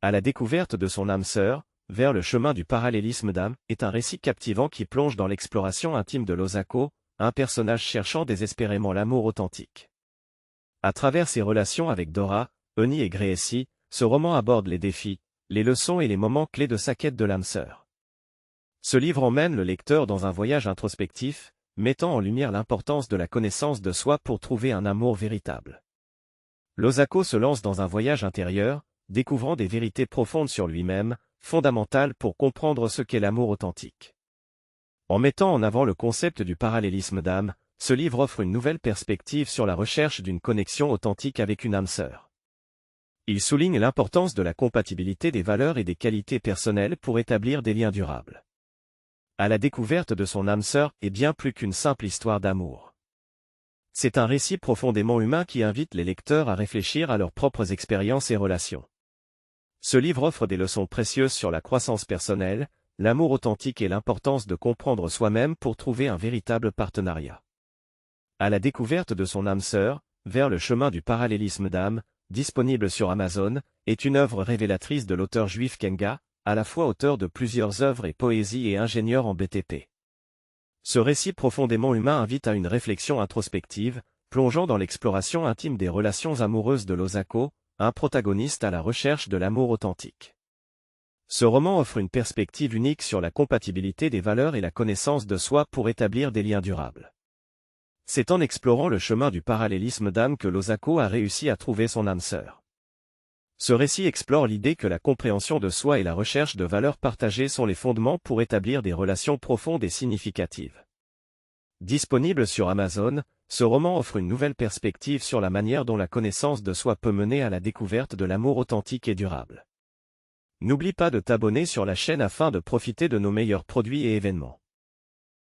À la découverte de son âme sœur, vers le chemin du parallélisme d'âme, est un récit captivant qui plonge dans l'exploration intime de Losako, un personnage cherchant désespérément l'amour authentique. À travers ses relations avec Dora, Oni et Gracie, ce roman aborde les défis, les leçons et les moments clés de sa quête de l'âme sœur. Ce livre emmène le lecteur dans un voyage introspectif, mettant en lumière l'importance de la connaissance de soi pour trouver un amour véritable. Losako se lance dans un voyage intérieur, découvrant des vérités profondes sur lui-même, fondamentales pour comprendre ce qu'est l'amour authentique. En mettant en avant le concept du parallélisme d'âme, ce livre offre une nouvelle perspective sur la recherche d'une connexion authentique avec une âme sœur. Il souligne l'importance de la compatibilité des valeurs et des qualités personnelles pour établir des liens durables. À la découverte de son âme sœur est bien plus qu'une simple histoire d'amour. C'est un récit profondément humain qui invite les lecteurs à réfléchir à leurs propres expériences et relations. Ce livre offre des leçons précieuses sur la croissance personnelle, l'amour authentique et l'importance de comprendre soi-même pour trouver un véritable partenariat. À la découverte de son âme sœur, vers le chemin du parallélisme d'âme, disponible sur Amazon, est une œuvre révélatrice de l'auteur juif Kenga, à la fois auteur de plusieurs œuvres et poésie et ingénieur en BTP. Ce récit profondément humain invite à une réflexion introspective, plongeant dans l'exploration intime des relations amoureuses de Losako, un protagoniste à la recherche de l'amour authentique. Ce roman offre une perspective unique sur la compatibilité des valeurs et la connaissance de soi pour établir des liens durables. C'est en explorant le chemin du parallélisme d'âme que Losako a réussi à trouver son âme sœur. Ce récit explore l'idée que la compréhension de soi et la recherche de valeurs partagées sont les fondements pour établir des relations profondes et significatives. Disponible sur Amazon, ce roman offre une nouvelle perspective sur la manière dont la connaissance de soi peut mener à la découverte de l'amour authentique et durable. N'oublie pas de t'abonner sur la chaîne afin de profiter de nos meilleurs produits et événements.